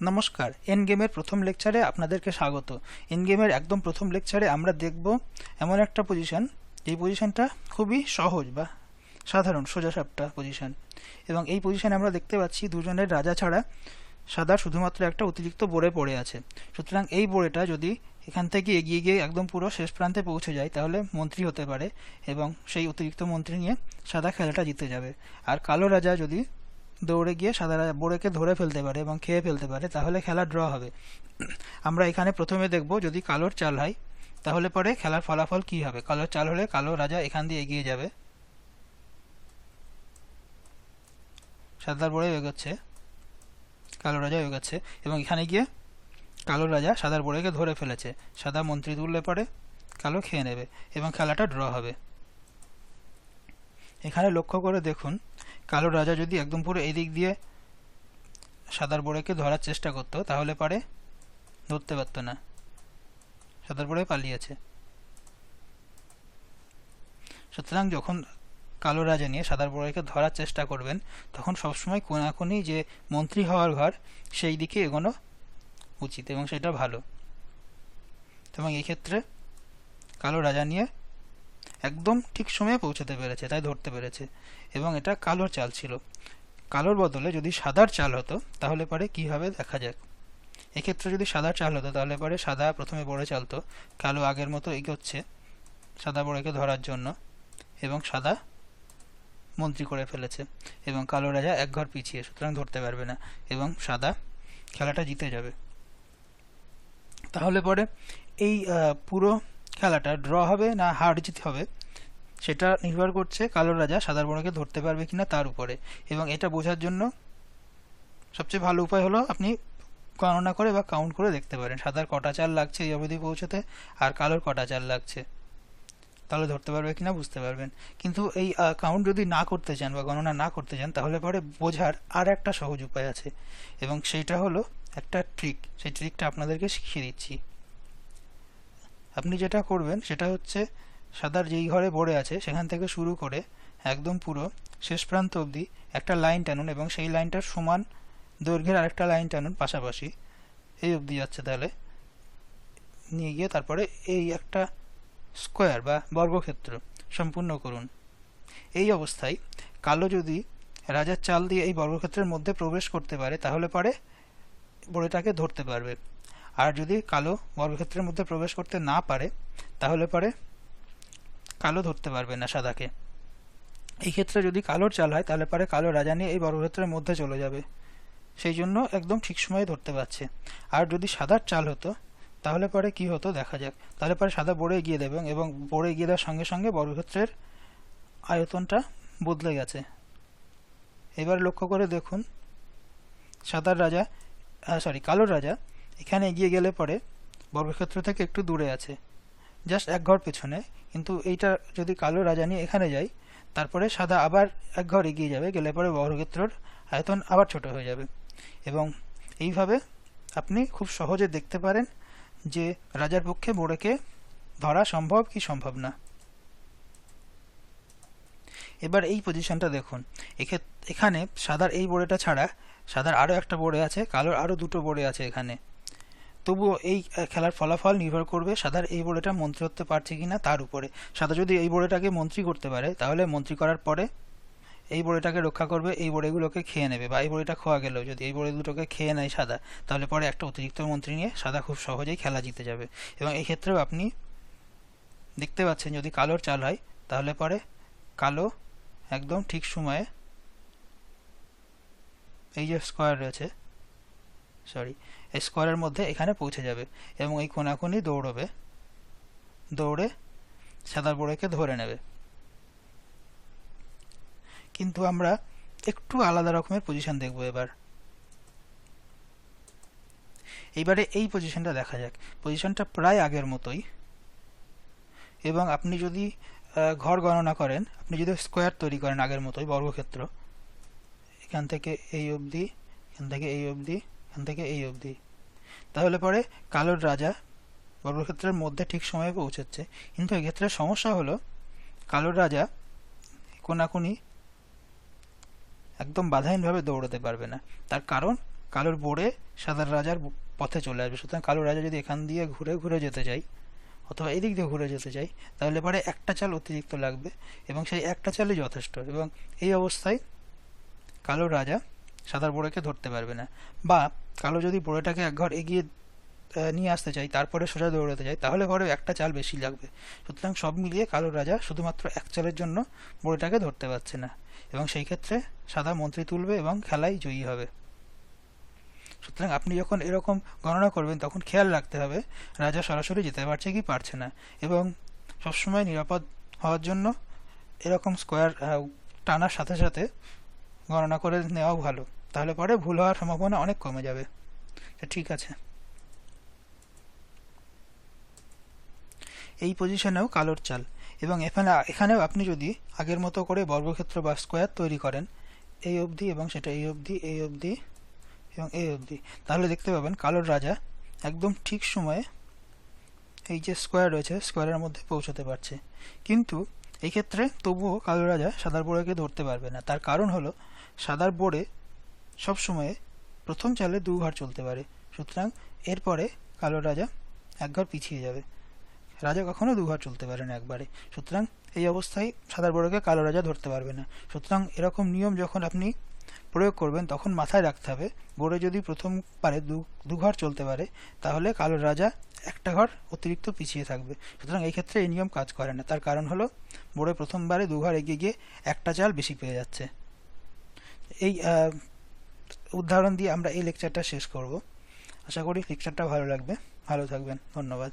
নমস্কার, এন্ড গেমের প্রথম লেকচারে আপনাদেরকে স্বাগত। এন্ড গেমের একদম প্রথম লেকচারে আমরা দেখব এমন একটা পজিশন, এই পজিশনটা খুবই সহজ বা সাধারণ সোজাসাপটা পজিশন, এবং এই পজিশনে আমরা দেখতে পাচ্ছি দুজনের রাজা ছাড়া সাদা শুধুমাত্র একটা অতিরিক্ত বোড়ে পড়ে আছে। সুতরাং এই বোড়েটা যদি এখান থেকে এগিয়ে গিয়ে একদম পুরো শেষ প্রান্তে পৌঁছে যায় তাহলে মন্ত্রী হতে পারে, এবং সেই অতিরিক্ত মন্ত্রী নিয়ে সাদা খেলাটা জিতে যাবে। আর কালো রাজা যদি দৌড়ে গিয়ে সাদা বোড়েকে ধরে ফেলতে পারে এবং খেয়ে ফেলতে পারে তাহলে খেলা ড্র হবে। আমরা এখানে প্রথমে দেখব যদি কালোর চাল হয় তাহলে পরে খেলার ফলাফল কি হবে। কালোর চাল হলে কালো রাজা এখান দিয়ে এগিয়ে যাবে, সাদার বোড়ে এগোচ্ছে, কালো রাজা এগোচ্ছে, এবং এখানে গিয়ে কালো রাজা সাদার বোড়েকে ধরে ফেলেছে। সাদা মন্ত্রী তুললে পরে কালো খেয়ে নেবে এবং খেলাটা ড্র হবে। এখানে লক্ষ্য করে দেখুন, কালো রাজা যদি একদম পুরো এদিক দিয়ে সাদার বোড়েকে ধরার চেষ্টা করতো তাহলে পরে ধরতে পারত না, সাদার বোড়ে পালিয়েছে। সুতরাং যখন কালো রাজা নিয়ে সাদার বোড়েকে ধরার চেষ্টা করবেন তখন সবসময় কোনাকুনি যে মন্ত্রী হওয়ার ঘর সেই দিকে এগোনো উচিত, এবং সেটা ভালো। এবং এই ক্ষেত্রে কালো রাজা নিয়ে একদম ঠিক সময়ে পৌঁছাতে পেরেছে, তাই ধরতে পেরেছে, এবং এটা কালোর চাল ছিল। কালোর বদলে যদি সাদার চাল হতো তাহলে পরে কি হবে দেখা যাক। এক্ষেত্রে যদি সাদার চাল হতো তাহলে পরে সাদা প্রথমে বোড়ে চালতো, কালো আগের মতো এগোচ্ছে সাদা বোড়েকে ধরার জন্য, এবং সাদা মন্ত্রী করে ফেলেছে এবং কালো রাজা এক ঘর পিছিয়ে, সুতরাং ধরতে পারবে না এবং সাদা খেলাটা জিতে যাবে। তাহলে পরে এই পুরো খেলাটা ড্র হবে না হার জিত হবে সেটা নির্ভর করছে কালো রাজা সাদার বোড়েকে ধরতে পারবে কিনা তার উপরে। এবং এটা বোঝার জন্য সবচেয়ে ভালো উপায় হলো আপনি গণনা করে বা কাউন্ট করে দেখতে পারেন সাদার কটা চাল লাগছে এই অবধি পৌঁছতে আর কালোর কটা চাল লাগছে, তাহলে ধরতে পারবে কিনা বুঝতে পারবেন। কিন্তু এই কাউন্ট যদি না করতে চান বা গণনা না করতে চান তাহলে পরে বোঝার আর একটা সহজ উপায় আছে, এবং সেইটা হলো একটা ট্রিক। সেই ট্রিকটা আপনাদেরকে শিখিয়ে দিচ্ছি। আপনি যেটা করবেন সেটা হচ্ছে সাদার যেই ঘরে বোড়ে আছে সেখান থেকে শুরু করে একদম পুরো শেষ প্রান্ত অবধি একটা লাইন টানুন, এবং সেই লাইনটার সমান দৈর্ঘ্যের আরেকটা লাইন টানুন পাশাপাশি, এই অবধি যাচ্ছে, তাহলে নিয়ে গিয়ে তারপরে এই একটা স্কোয়ার বা বর্গক্ষেত্র সম্পূর্ণ করুন। এই অবস্থায় কালো যদি রাজার চাল দিয়ে এই বর্গক্ষেত্রের মধ্যে প্রবেশ করতে পারে তাহলে পরে বোড়েটাকে ধরতে পারবে, আর যদি কালো বর্গক্ষেত্রের মধ্যে প্রবেশ করতে না পারে তাহলে পরে কালো ধরতে পারবে না সাদাকে। এই ক্ষেত্রে যদি কালোর চাল হয় তাহলে পরে কালো রাজা নিয়ে এই বর্গক্ষেত্রের মধ্যে চলে যাবে, সেই জন্য একদম ঠিক সময়ে ধরতে পারছে। আর যদি সাদার চাল হতো তাহলে পরে কি হতো দেখা যাক। তাহলে পরে সাদা বোড়ে এগিয়ে দেবে এবং বোড়ে এগিয়ে দেওয়ার সঙ্গে সঙ্গে বর্গক্ষেত্রের আয়তনটা বদলে গেছে। এবার লক্ষ্য করে দেখুন, সাদার রাজা কালোর রাজা এখানে এগিয়ে গেলে পরে বর্গক্ষেত্র থেকে একটু দূরে আছে, জাস্ট এক ঘর পেছনে। কিন্তু এইটা যদি কালো রাজা নিয়ে এখানে যায় তারপরে সাদা আবার এক ঘর এগিয়ে যাবে, গেলে পরে বর্গক্ষেত্রের আয়তন আবার ছোট হয়ে যাবে। এবং এইভাবে আপনি খুব সহজে দেখতে পারেন যে রাজার পক্ষে বোড়েকে ধরা সম্ভব কি সম্ভব না। এবার এই পজিশনটা দেখুন, এখানে সাদার এই বোড়েটা ছাড়া সাদার আরও একটা বোড়ে আছে, কালোর আরও দুটো বোড়ে আছে এখানে। তবুও এই খেলার ফলাফল নির্ভর করবে সাদার এই বোড়েটা মন্ত্রী হতে পারছে কিনা তার উপরে। সাদা যদি এই বোড়েটাকে মন্ত্রী করতে পারে তাহলে মন্ত্রী করার পরে এই বোড়েটাকে রক্ষা করবে, এই বোড়েগুলোকে খেয়ে নেবে, বা এই বোড়েটা খোয়া গেলেও যদি এই বোড়ে দুটোকে খেয়ে নেয় সাদা তাহলে পরে একটা অতিরিক্ত মন্ত্রী নিয়ে সাদা খুব সহজেই খেলা জিতে যাবে। এবং এই ক্ষেত্রেও আপনি দেখতে পাচ্ছেন যদি কালোর চাল হয় তাহলে পরে কালো একদম ঠিক সময়ে এই যে স্কোয়ার রয়েছে, এই স্কোয়ারের মধ্যে এখানে পৌঁছে যাবে এবং এই কোনাকুনি দৌড়বে, দৌড়ে সাদার বোড়েকে ধরে নেবে। কিন্তু আমরা একটু আলাদা রকমের পজিশন দেখব এইবারে এই পজিশনটা দেখা যাক। পজিশনটা প্রায় আগের মতোই, এবং আপনি যদি ঘর গণনা করেন, আপনি যদি স্কোয়ার তৈরি করেন আগের মতোই বর্গক্ষেত্র, এখান থেকে এই অবধি, এখান থেকে এই অবধি, এখান থেকে এই অবধি, তাহলে পরে কালোর রাজা বর্গক্ষেত্রের মধ্যে ঠিক সময়ে পৌঁছচ্ছে। কিন্তু এক্ষেত্রে সমস্যা হলো কালোর রাজা কোনাকুনি একদম বাধাহীনভাবে দৌড়াতে পারবে না, তার কারণ কালোর বোড়ে সাদা রাজার পথে চলে আসবে। সুতরাং কালো রাজা যদি এখান দিয়ে ঘুরে ঘুরে যেতে চাই অথবা এদিক দিয়ে ঘুরে যেতে চাই, তাহলে পরে একটা চাল অতিরিক্ত লাগবে এবং সেই একটা চালই যথেষ্ট। এবং এই অবস্থায় কালো রাজা সাদার বোড়েকে ধরতে পারবে না। বা কালো যদি বোড়েটাকে এক ঘর এগিয়ে নিয়ে আসতে চাই, তারপরে সোজা দৌড়াতে চাই, তাহলে পরে একটা চাল বেশি লাগবে। সুতরাং সব মিলিয়ে কালো রাজা শুধুমাত্র এক চালের জন্য বোড়েটাকে ধরতে পারছে না, এবং সেই ক্ষেত্রে সাদা মন্ত্রী তুলবে এবং খেলায় জয়ী হবে। সুতরাং আপনি যখন এরকম গণনা করবেন তখন খেয়াল রাখতে হবে রাজা সরাসরি যেতে পারছে কি পারছে না, এবং সবসময় নিরাপদ হওয়ার জন্য এরকম স্কোয়ার টানার সাথে সাথে গণনা করে নেওয়াও ভালো, তাহলে পরে ভুল হওয়ার সম্ভাবনা অনেক কমে যাবে। ঠিক আছে, এই পজিশনেও কালোর চাল, এবং এখানেও আপনি যদি আগের মতো করে বর্গক্ষেত্র বা স্কোয়ার তৈরি করেন এই অবধি এবং সেটা এই অবধি, এই অবধি এবং এই অবধি, তাহলে দেখতে পাবেন কালোর রাজা একদম ঠিক সময়ে এই যে স্কোয়ার রয়েছে স্কোয়ারের মধ্যে পৌঁছতে পারছে। কিন্তু এই ক্ষেত্রে তবুও কালো রাজা সাদার বোড়েকে ধরতে পারবে না। তার কারণ হলো সাদার বোড়ে সবসময়ে প্রথম চালে দু ঘর চলতে পারে, সুতরাং এরপরে কালো রাজা এক ঘর পিছিয়ে যাবে। রাজা কখনো দু ঘর চলতে পারে না একবারে, সুতরাং এই অবস্থায় সাদার বোড়েকে কালো রাজা ধরতে পারবে না। সুতরাং এরকম নিয়ম যখন আপনি প্রয়োগ করবেন তখন মাথায় রাখতে হবে বোড়ে যদি প্রথম পারে দু ঘর চলতে পারে, তাহলে কালো রাজা একটা ঘর অতিরিক্ত পিছিয়ে থাকবে। সুতরাং এই ক্ষেত্রে এই নিয়ম কাজ করে না। তার কারণ হলো বোড়ে প্রথমবারে দু ঘর এগিয়ে গিয়ে একটা চাল বেশি পেয়ে যাচ্ছে। এই উদাহরণ দিয়ে আমরা এই লেকচারটা শেষ করব। আশা করি লেকচারটা ভালো লাগবে। ভালো থাকবেন, ধন্যবাদ।